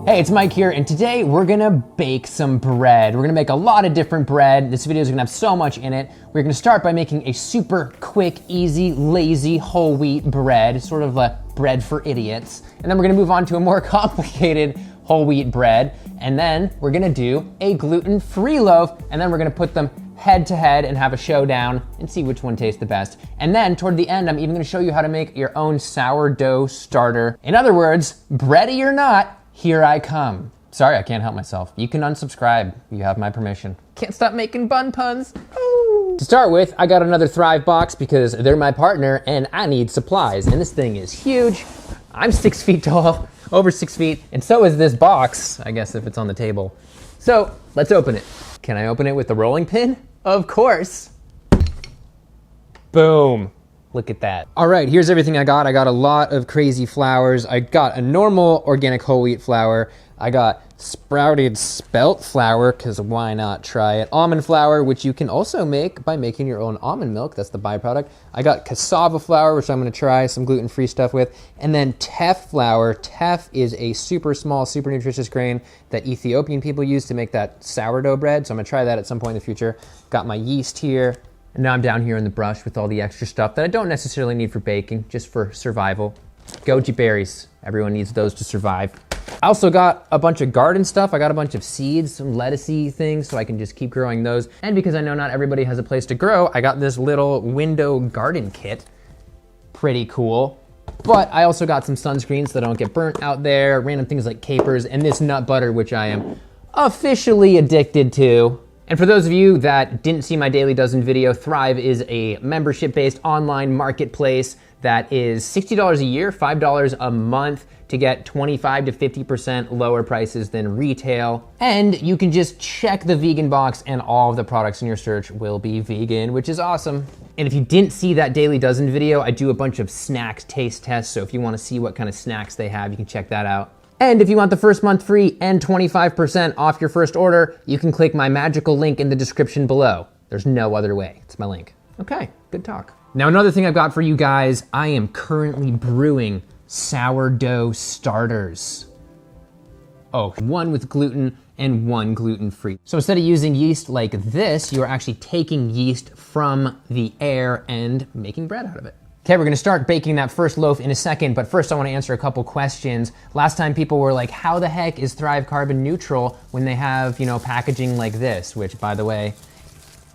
Hey, it's Mike here, and today we're gonna bake some bread. We're gonna make a lot of different bread. This video is gonna have so much in it. We're gonna start by making a super quick, easy, lazy whole wheat bread, sort of a bread for idiots. And then we're gonna move on to a more complicated whole wheat bread. And then we're gonna do a gluten-free loaf, and then we're gonna put them head to head and have a showdown and see which one tastes the best. And then toward the end, I'm even gonna show you how to make your own sourdough starter. In other words, bready or not, here I come. Sorry, I can't help myself. You can unsubscribe. You have my permission. Can't stop making bun puns. Ooh. To start with, I got another Thrive box because they're my partner and I need supplies. And this thing is huge. I'm 6 feet tall, over 6 feet, and so is this box, I guess if it's on the table. So let's open it. Can I open it with the rolling pin? Of course. Boom. Look at that. All right, here's everything I got. I got a lot of crazy flours. I got a normal organic whole wheat flour. I got sprouted spelt flour, because why not try it? Almond flour, which you can also make by making your own almond milk. That's the byproduct. I got cassava flour, which I'm gonna try some gluten-free stuff with. And then teff flour. Teff is a super small, super nutritious grain that Ethiopian people use to make that sourdough bread. So I'm gonna try that at some point in the future. Got my yeast here. And now I'm down here in the brush with all the extra stuff that I don't necessarily need for baking, just for survival. Goji berries, everyone needs those to survive. I also got a bunch of garden stuff. I got a bunch of seeds, some lettucey things, so I can just keep growing those. And because I know not everybody has a place to grow, I got this little window garden kit. Pretty cool. But I also got some sunscreen so that I don't get burnt out there, random things like capers, and this nut butter, which I am officially addicted to. And for those of you that didn't see my Daily Dozen video, Thrive is a membership-based online marketplace that is $60 a year, $5 a month to get 25 to 50% lower prices than retail. And you can just check the vegan box and all of the products in your search will be vegan, which is awesome. And if you didn't see that Daily Dozen video, I do a bunch of snacks taste tests. So if you wanna see what kind of snacks they have, you can check that out. And if you want the first month free and 25% off your first order, you can click my magical link in the description below. There's no other way, it's my link. Okay, good talk. Now another thing I've got for you guys, I am currently brewing sourdough starters. Oh, one with gluten and one gluten-free. So instead of using yeast like this, you are actually taking yeast from the air and making bread out of it. Okay, we're gonna start baking that first loaf in a second, but first I wanna answer a couple questions. Last time people were like, how the heck is Thrive carbon neutral when they have, packaging like this, which by the way,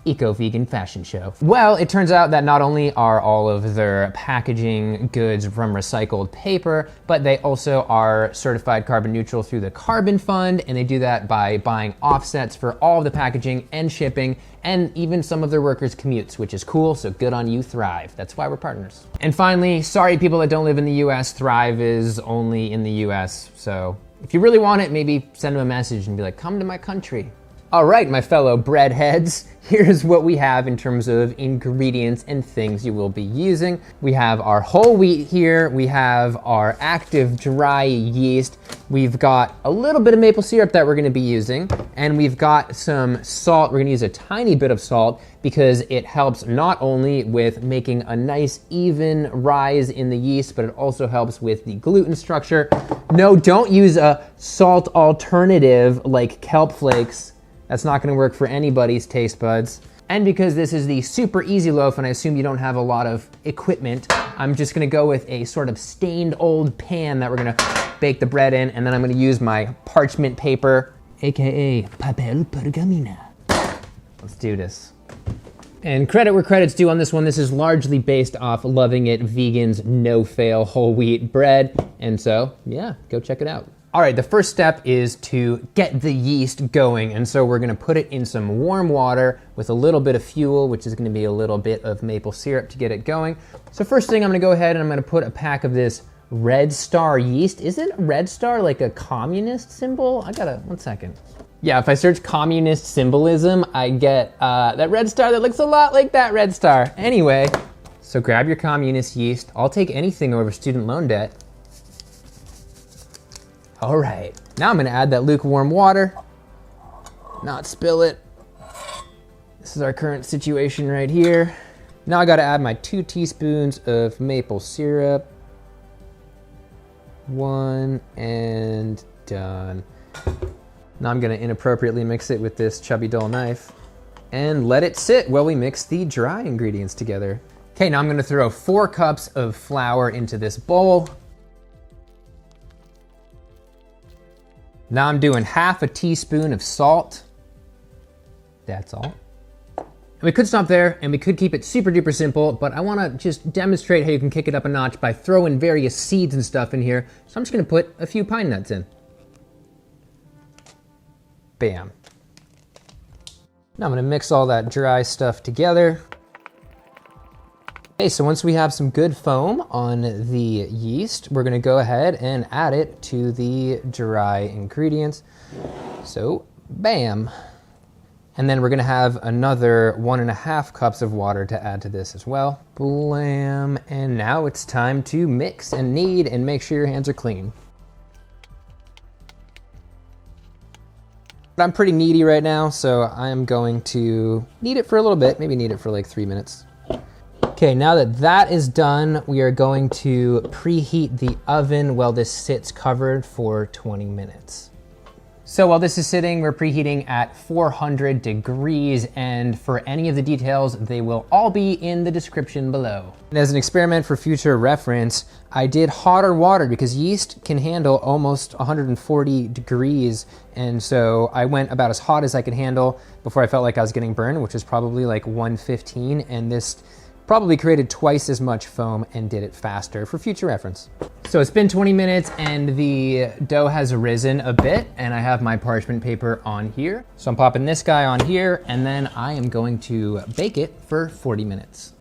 eco-vegan fashion show. Well, it turns out that not only are all of their packaging goods from recycled paper, but they also are certified carbon neutral through the Carbon Fund, and they do that by buying offsets for all of the packaging and shipping, and even some of their workers' commutes, which is cool, so good on you, Thrive. That's why we're partners. And finally, sorry people that don't live in the US, Thrive is only in the US, so if you really want it, maybe send them a message and be like, come to my country. All right, my fellow breadheads, here's what we have in terms of ingredients and things you will be using. We have our whole wheat here. We have our active dry yeast. We've got a little bit of maple syrup that we're gonna be using, and we've got some salt. We're gonna use a tiny bit of salt because it helps not only with making a nice even rise in the yeast, but it also helps with the gluten structure. No, don't use a salt alternative like kelp flakes. That's not gonna work for anybody's taste buds. And because this is the super easy loaf and I assume you don't have a lot of equipment, I'm just gonna go with a sort of stained old pan that we're gonna bake the bread in, and then I'm gonna use my parchment paper, AKA papel pergamina. Let's do this. And credit where credit's due on this one. This is largely based off Loving It Vegan's no-fail whole wheat bread. And so, yeah, go check it out. All right, the first step is to get the yeast going. And so we're gonna put it in some warm water with a little bit of fuel, which is gonna be a little bit of maple syrup to get it going. So first thing, I'm gonna go ahead and I'm gonna put a pack of this Red Star yeast. Isn't Red Star like a communist symbol? One second. Yeah, if I search communist symbolism, I get that red star that looks a lot like that red star. Anyway, so grab your communist yeast. I'll take anything over student loan debt. All right, now I'm gonna add that lukewarm water, not spill it. This is our current situation right here. Now I gotta add my 2 teaspoons of maple syrup. One and done. Now I'm gonna inappropriately mix it with this chubby dull knife and let it sit while we mix the dry ingredients together. Okay, now I'm gonna throw 4 cups of flour into this bowl. Now I'm doing half a teaspoon of salt. That's all. And we could stop there and we could keep it super duper simple, but I wanna just demonstrate how you can kick it up a notch by throwing various seeds and stuff in here. So I'm just gonna put a few pine nuts in. Bam. Now I'm gonna mix all that dry stuff together. Okay, so once we have some good foam on the yeast, we're gonna go ahead and add it to the dry ingredients. So, bam. And then we're gonna have another 1.5 cups of water to add to this as well. Blam, and now it's time to mix and knead and make sure your hands are clean. But I'm pretty needy right now, so I'm going to knead it for a little bit, maybe knead it for like 3 minutes. Okay, now that that is done, we are going to preheat the oven while this sits covered for 20 minutes. So while this is sitting, we're preheating at 400 degrees, and for any of the details, they will all be in the description below. And as an experiment for future reference, I did hotter water because yeast can handle almost 140 degrees, and so I went about as hot as I could handle before I felt like I was getting burned, which was probably like 115, and this probably created twice as much foam and did it faster for future reference. So it's been 20 minutes and the dough has risen a bit, and I have my parchment paper on here. So I'm popping this guy on here, and then I am going to bake it for 40 minutes.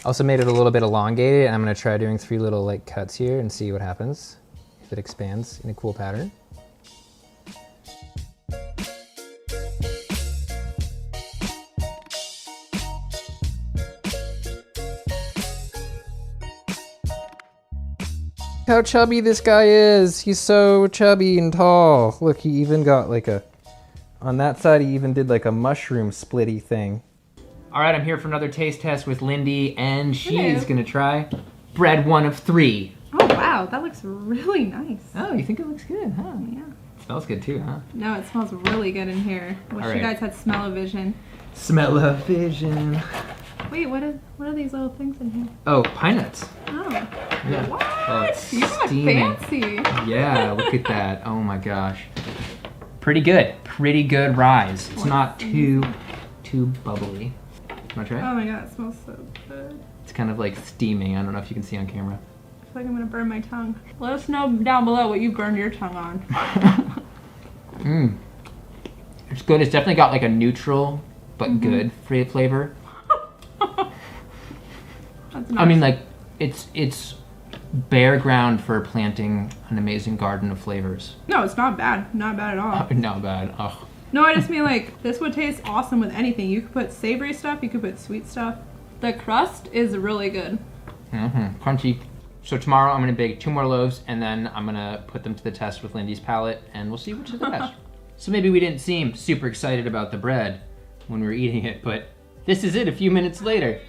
Also made it a little bit elongated, and I'm gonna try doing 3 little like cuts here and see what happens if it expands in a cool pattern. How chubby this guy is. He's so chubby and tall. Look, he even got like on that side he even did like a mushroom splitty thing. All right, I'm here for another taste test with Lindy, and she is gonna try bread 1 of 3. Oh wow, that looks really nice. Oh, you think it looks good, huh? Yeah. It smells good too, huh? No, it smells really good in here. Wish you guys had smell-o-vision. Smell-o-vision. Wait, what are these little things in here? Oh, pine nuts. Oh. Yeah. What? Oh, it's You got steaming. fancy. Yeah, look at that. Oh my gosh. Pretty good. Pretty good rise. It's not too bubbly. Wanna try it? Oh my god, it smells so good. It's kind of like steaming. I don't know if you can see on camera. I feel like I'm gonna burn my tongue. Let us know down below what you burned your tongue on. It's good. It's definitely got like a neutral but good flavor. That's nice. I mean, like, it's bare ground for planting an amazing garden of flavors. No, it's not bad. Not bad at all. Not bad. Ugh. No, I just mean like, this would taste awesome with anything. You could put savory stuff, you could put sweet stuff. The crust is really good. Crunchy. So tomorrow I'm gonna bake 2 more loaves, and then I'm gonna put them to the test with Lindy's palate, and we'll see which is the best. So maybe we didn't seem super excited about the bread when we were eating it, but this is it a few minutes later.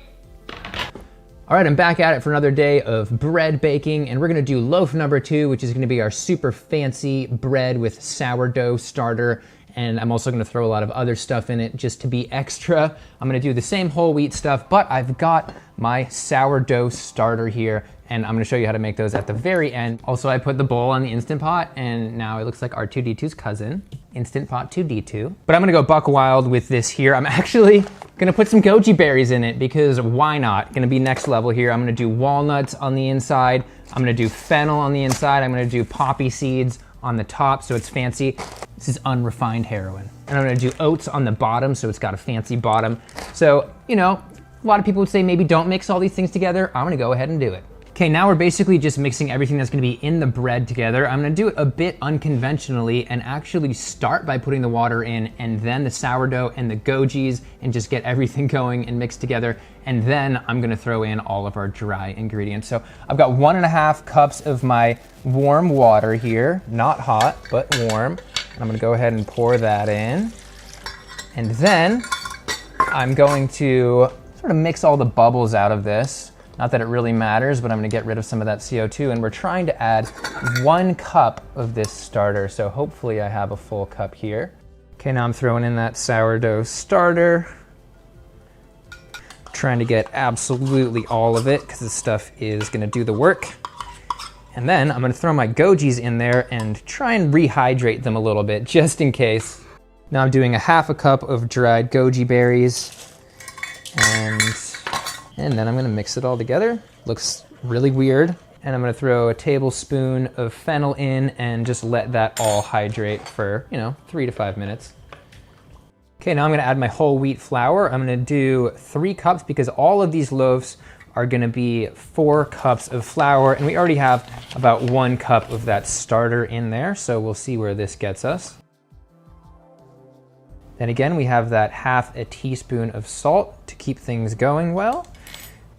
All right, I'm back at it for another day of bread baking, and we're gonna do loaf number 2, which is gonna be our super fancy bread with sourdough starter, and I'm also gonna throw a lot of other stuff in it just to be extra. I'm gonna do the same whole wheat stuff, but I've got my sourdough starter here, and I'm gonna show you how to make those at the very end. Also, I put the bowl on the Instant Pot, and now it looks like R2-D2's cousin, Instant Pot 2D2. But I'm gonna go buck wild with this here. I'm actually gonna put some goji berries in it because why not? Gonna be next level here. I'm gonna do walnuts on the inside. I'm gonna do fennel on the inside. I'm gonna do poppy seeds on the top so it's fancy. This is unrefined heroin. And I'm gonna do oats on the bottom so it's got a fancy bottom. So, you know, a lot of people would say maybe don't mix all these things together. I'm gonna go ahead and do it. Okay, now we're basically just mixing everything that's gonna be in the bread together. I'm gonna do it a bit unconventionally and actually start by putting the water in and then the sourdough and the gojis and just get everything going and mixed together. And then I'm gonna throw in all of our dry ingredients. So I've got 1.5 cups of my warm water here, not hot, but warm. And I'm gonna go ahead and pour that in. And then I'm going to sort of mix all the bubbles out of this. Not that it really matters, but I'm gonna get rid of some of that CO2, and we're trying to add 1 cup of this starter, so hopefully I have a full cup here. Okay, now I'm throwing in that sourdough starter. Trying to get absolutely all of it, because this stuff is gonna do the work. And then I'm gonna throw my gojis in there and try and rehydrate them a little bit, just in case. Now I'm doing a 1/2 cup of dried goji berries, and then I'm gonna mix it all together. Looks really weird. And I'm gonna throw a tablespoon of fennel in and just let that all hydrate for, 3 to 5 minutes. Okay, now I'm gonna add my whole wheat flour. I'm gonna do 3 cups because all of these loaves are gonna be 4 cups of flour, and we already have about 1 cup of that starter in there, so we'll see where this gets us. Then again, we have that 1/2 teaspoon of salt to keep things going well.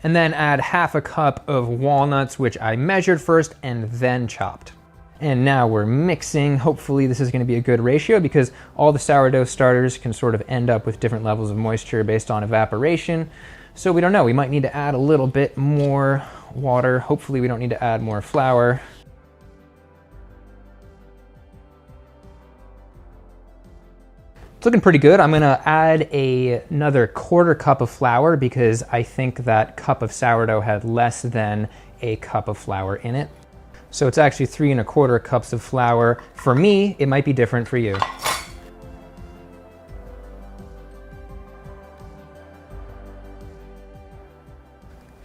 And then add 1/2 cup of walnuts, which I measured first and then chopped. And now we're mixing. Hopefully this is gonna be a good ratio because all the sourdough starters can sort of end up with different levels of moisture based on evaporation. So we don't know, we might need to add a little bit more water. Hopefully we don't need to add more flour. It's looking pretty good. I'm gonna add another 1/4 cup of flour because I think that cup of sourdough had less than a cup of flour in it. So it's actually 3 1/4 cups of flour. For me, it might be different for you.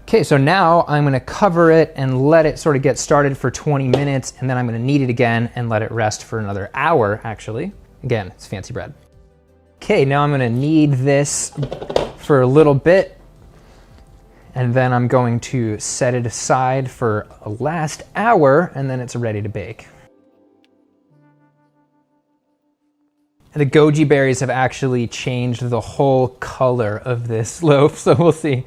Okay, so now I'm gonna cover it and let it sort of get started for 20 minutes, and then I'm gonna knead it again and let it rest for another hour, actually. Again, it's fancy bread. Okay, now I'm gonna knead this for a little bit, and then I'm going to set it aside for a last hour, and then it's ready to bake. And the goji berries have actually changed the whole color of this loaf, so we'll see.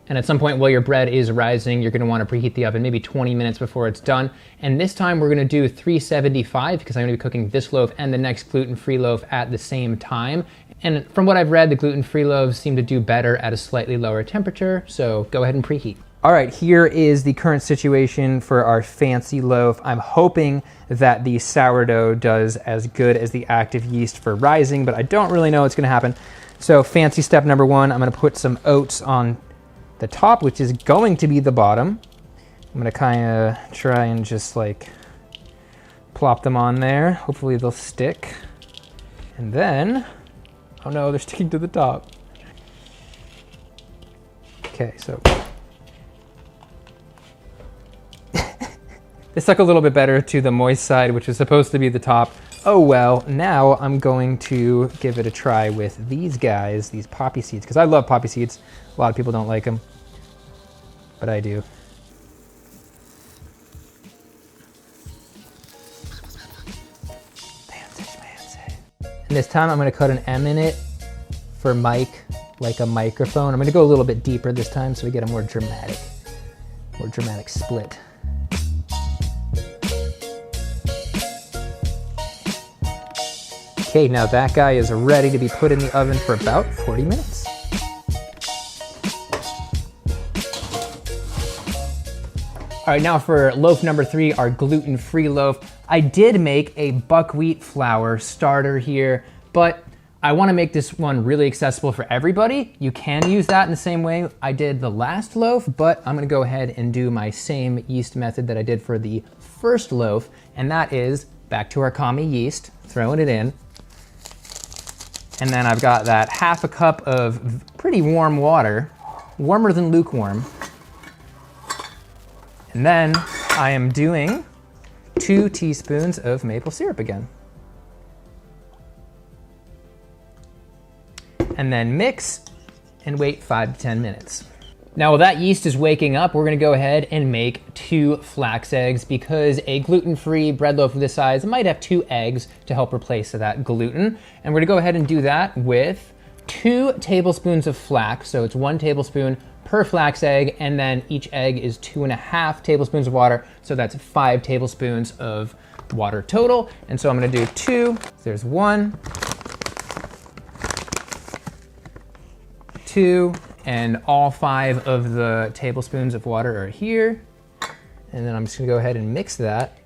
And at some point while your bread is rising, you're gonna wanna preheat the oven maybe 20 minutes before it's done. And this time we're gonna do 375 because I'm gonna be cooking this loaf and the next gluten-free loaf at the same time. And from what I've read, the gluten-free loaves seem to do better at a slightly lower temperature, so go ahead and preheat. All right, here is the current situation for our fancy loaf. I'm hoping that the sourdough does as good as the active yeast for rising, but I don't really know what's gonna happen. So fancy step number 1, I'm gonna put some oats on the top, which is going to be the bottom. I'm gonna kinda try and just like plop them on there. Hopefully they'll stick. And then, oh no, they're sticking to the top. Okay, so. This stuck a little bit better to the moist side, which is supposed to be the top. Oh well, now I'm going to give it a try with these guys, these poppy seeds, because I love poppy seeds. A lot of people don't like them, but I do. Fancy schmancy. And this time I'm gonna cut an M in it for mic, like a microphone. I'm gonna go a little bit deeper this time so we get a more dramatic split. Okay, now that guy is ready to be put in the oven for about 40 minutes. All right, now for loaf number 3, our gluten-free loaf. I did make a buckwheat flour starter here, but I wanna make this one really accessible for everybody. You can use that in the same way I did the last loaf, but I'm gonna go ahead and do my same yeast method that I did for the first loaf, and that is back to our commie yeast, throwing it in. And then I've got that 1/2 cup of pretty warm water, warmer than lukewarm. And then I am doing 2 teaspoons of maple syrup again. And then mix and wait 5 to 10 minutes. Now while that yeast is waking up, we're gonna go ahead and make 2 flax eggs because a gluten-free bread loaf of this size might have 2 eggs to help replace that gluten. And we're gonna go ahead and do that with 2 tablespoons of flax. So it's 1 tablespoon per flax egg, and then each egg is 2.5 tablespoons of water. So that's 5 tablespoons of water total. And so I'm gonna do 2, there's 1. 2, and all 5 of the tablespoons of water are here. And then I'm just gonna go ahead and mix that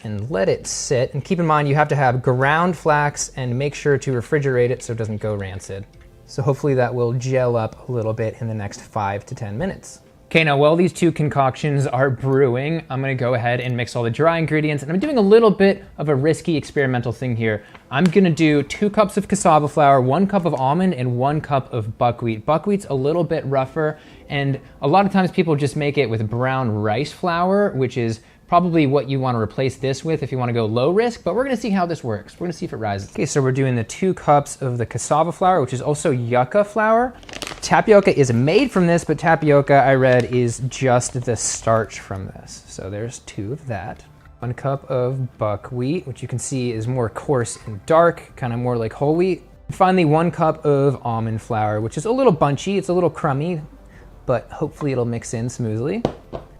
and let it sit. And keep in mind, you have to have ground flax and make sure to refrigerate it so it doesn't go rancid. So hopefully that will gel up a little bit in the next 5 to 10 minutes. Okay, now while these 2 concoctions are brewing, I'm gonna go ahead and mix all the dry ingredients, and I'm doing a little bit of a risky experimental thing here. I'm gonna do 2 cups of cassava flour, 1 cup of almond, and 1 cup of buckwheat. Buckwheat's a little bit rougher, and a lot of times people just make it with brown rice flour, which is probably what you want to replace this with if you want to go low risk, but we're going to see how this works. We're going to see if it rises. Okay, so we're doing the 2 cups of the cassava flour, which is also yucca flour. Tapioca is made from this, but tapioca, I read, is just the starch from this. So there's 2 of that. 1 cup of buckwheat, which you can see is more coarse and dark, kind of more like whole wheat. And finally, 1 cup of almond flour, which is a little bunchy, it's a little crummy, but hopefully it'll mix in smoothly.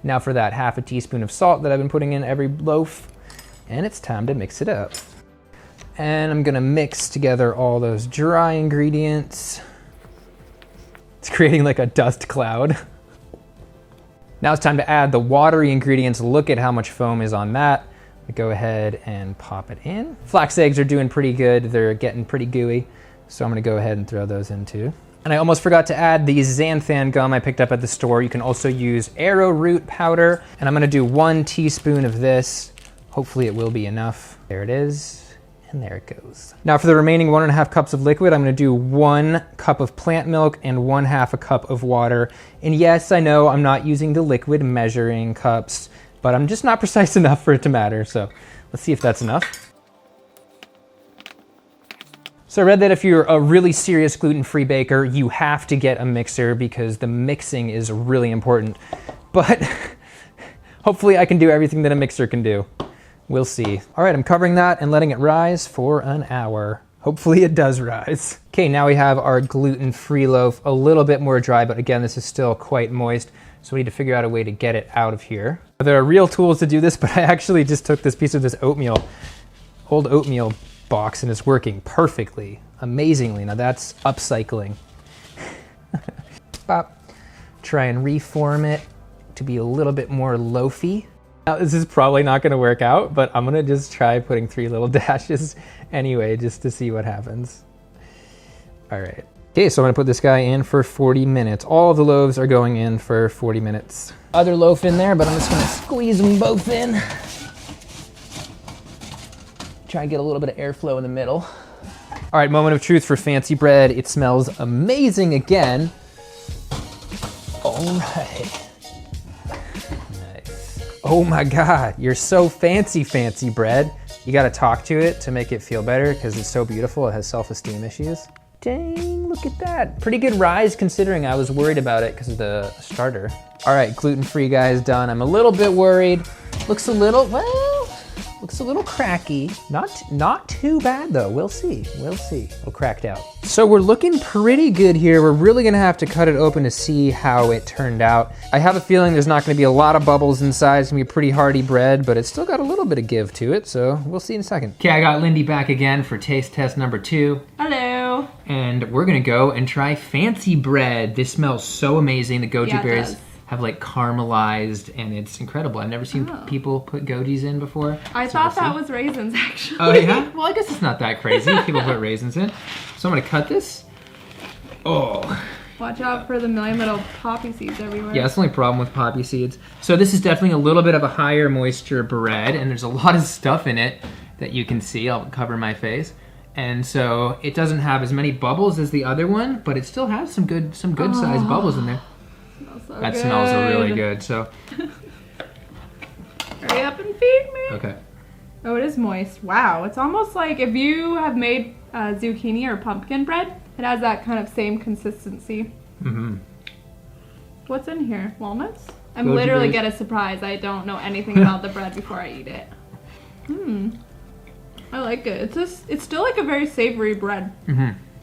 Now for that 1/2 teaspoon of salt that I've been putting in every loaf, and it's time to mix it up. And I'm gonna mix together all those dry ingredients. It's creating like a dust cloud. Now it's time to add the watery ingredients. Look at how much foam is on that. Go ahead and pop it in. Flax eggs are doing pretty good. They're getting pretty gooey. So I'm gonna go ahead and throw those in too. And I almost forgot to add the xanthan gum I picked up at the store. You can also use arrowroot powder. And I'm gonna do 1 teaspoon of this. Hopefully it will be enough. There it is, and there it goes. Now for the remaining 1.5 cups of liquid, I'm gonna do 1 cup of plant milk and 1/2 a cup of water. And yes, I know I'm not using the liquid measuring cups, but I'm just not precise enough for it to matter. So let's see if that's enough. So I read that if you're a really serious gluten-free baker, you have to get a mixer because the mixing is really important. But hopefully I can do everything that a mixer can do. We'll see. All right, I'm covering that and letting it rise for an hour. Hopefully it does rise. Okay, now we have our gluten-free loaf, a little bit more dry, but again, this is still quite moist. So we need to figure out a way to get it out of here. There are real tools to do this, but I actually just took this piece of this oatmeal, old oatmeal box, and it's working perfectly, amazingly. Now that's upcycling. Bop. Try and reform it to be a little bit more loafy. Now this is probably not gonna work out, but I'm gonna just try putting 3 little dashes anyway, just to see what happens. All right. Okay, so I'm gonna put this guy in for 40 minutes. All of the loaves are going in for 40 minutes. Other loaf in there, but I'm just gonna squeeze them both in. Try and get a little bit of airflow in the middle. All right, moment of truth for fancy bread. It smells amazing again. All right. Nice. Oh my God, you're so fancy, fancy bread. You gotta talk to it to make it feel better because it's so beautiful. It has self-esteem issues. Dang, look at that. Pretty good rise considering I was worried about it because of the starter. All right, gluten-free guy is done. I'm a little bit worried. Looks a little, well, looks a little cracky. Not too bad though. We'll see. We'll see. We'll cracked out. So we're looking pretty good here. We're really gonna have to cut it open to see how it turned out. I have a feeling there's not gonna be a lot of bubbles inside. It's gonna be a pretty hearty bread, but it's still got a little bit of give to it. So we'll see in a second. Okay, I got Lindy back again for taste test number 2. Hello. And we're gonna go and try fancy bread. This smells so amazing. The goji berries have like caramelized and it's incredible. I've never seen people put gojis in before. I thought that was raisins actually. Oh yeah? Well, I guess it's not that crazy. People put raisins in. So I'm gonna cut this. Oh. Watch out for the million little poppy seeds everywhere. Yeah, that's the only problem with poppy seeds. So this is definitely a little bit of a higher moisture bread and there's a lot of stuff in it that you can see. I'll cover my face. And so it doesn't have as many bubbles as the other one, but it still has some good sized bubbles in there. So that good. smells really good, so. Hurry up and feed me. Okay. Oh, it is moist. Wow, it's almost like if you have made zucchini or pumpkin bread, it has that kind of same consistency. Mm-hmm. What's in here? Walnuts? I'm Goji literally berries. get a surprise. I don't know anything about the bread before I eat it. I like it. It's still like a very savory bread.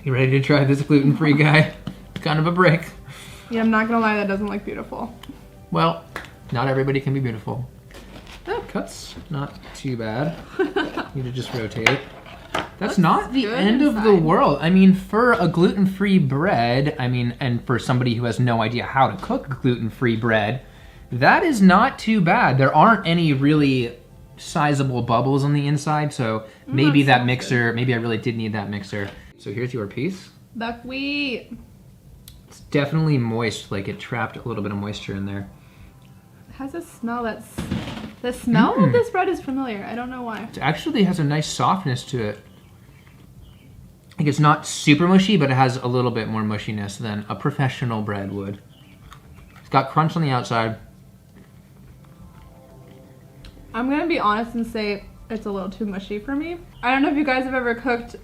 You ready to try this gluten-free guy? It's kind of a brick. Yeah, I'm not gonna lie, that doesn't look beautiful. Well, not everybody can be beautiful. That cuts not too bad. Need to just rotate it. That's not the good end of the inside. world. I mean, for a gluten-free bread, I mean, and for somebody who has no idea how to cook gluten-free bread, that is not too bad. There aren't any really sizable bubbles on the inside, so maybe that mixer, maybe I really did need that mixer. So here's your piece. Buckwheat. It's definitely moist, like it trapped a little bit of moisture in there. It has a smell that's, the smell of this bread is familiar. I don't know why. It actually has a nice softness to it. Like it's not super mushy, but it has a little bit more mushiness than a professional bread would. It's got crunch on the outside. I'm gonna be honest and say it's a little too mushy for me. I don't know if you guys have ever cooked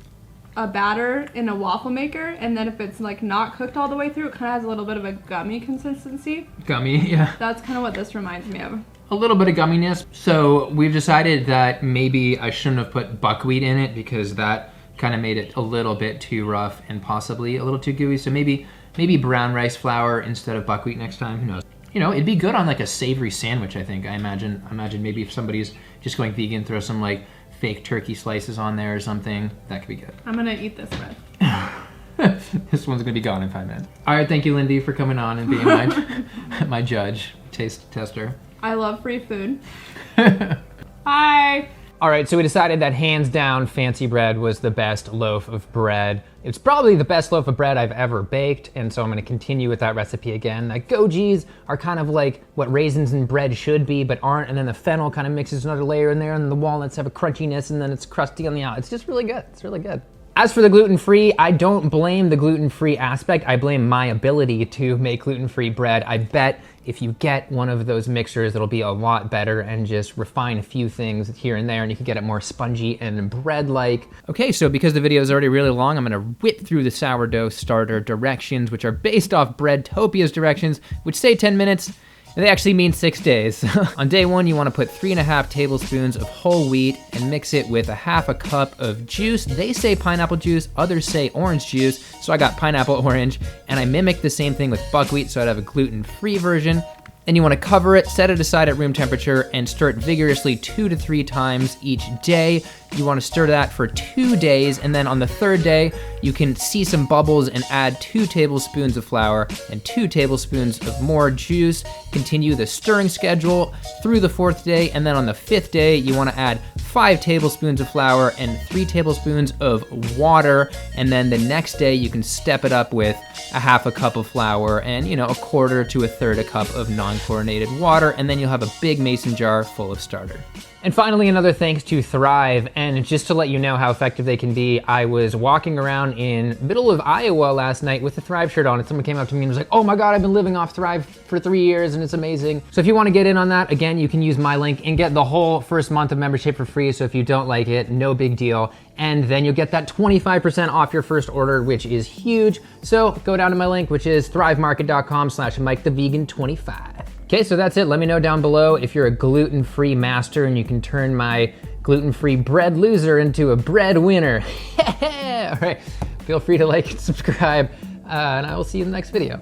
a batter in a waffle maker, and then if it's like not cooked all the way through, it kind of has a little bit of a gummy consistency. Gummy, yeah. That's kind of what this reminds me of. A little bit of gumminess. So we've decided that maybe I shouldn't have put buckwheat in it because that kind of made it a little bit too rough and possibly a little too gooey. So maybe brown rice flour instead of buckwheat next time, who knows? You know, it'd be good on like a savory sandwich, I think. I imagine maybe if somebody's just going vegan, throw some like fake turkey slices on there or something. That could be good. I'm gonna eat this bread. This one's gonna be gone in 5 minutes. All right, thank you, Lindy, for coming on and being my judge, taste tester. I love free food. Bye. All right, so we decided that hands down, fancy bread was the best loaf of bread. It's probably the best loaf of bread I've ever baked, and so I'm gonna continue with that recipe again. Like gojis are kind of like what raisins in bread should be, but aren't, and then the fennel kind of mixes another layer in there, and the walnuts have a crunchiness, and then it's crusty on the outside. It's just really good, it's really good. As for the gluten-free, I don't blame the gluten-free aspect. I blame my ability to make gluten-free bread. I bet if you get one of those mixers, it'll be a lot better and just refine a few things here and there, and you can get it more spongy and bread-like. Okay, so because the video is already really long, I'm gonna whip through the sourdough starter directions, which are based off Breadtopia's directions, which say 10 minutes. And they actually mean 6 days. On day 1, you wanna put 3.5 tablespoons of whole wheat and mix it with 1/2 cup of juice. They say pineapple juice, others say orange juice, so I got pineapple orange, and I mimicked the same thing with buckwheat, so I'd have a gluten-free version. Then you wanna cover it, set it aside at room temperature, and stir it vigorously 2 to 3 times each day. You wanna stir that for 2 days, and then on the 3rd day, you can see some bubbles and add 2 tablespoons of flour and 2 tablespoons of more juice. Continue the stirring schedule through the 4th day, and then on the 5th day, you wanna add 5 tablespoons of flour and 3 tablespoons of water, and then the next day, you can step it up with 1/2 cup of flour and, 1/4 to 1/3 cup of non-chlorinated water, and then you'll have a big mason jar full of starter. And finally, another thanks to Thrive, and just to let you know how effective they can be, I was walking around in middle of Iowa last night with a Thrive shirt on, and someone came up to me and was like, oh my God, I've been living off Thrive for 3 years and it's amazing. So if you wanna get in on that, again, you can use my link and get the whole first month of membership for free, so if you don't like it, no big deal. And then you'll get that 25% off your first order, which is huge. So go down to my link, which is thrivemarket.com/MikeTheVegan25. Okay, so that's it. Let me know down below if you're a gluten-free master and you can turn my gluten-free bread loser into a bread winner. All right, feel free to like and subscribe, and I will see you in the next video.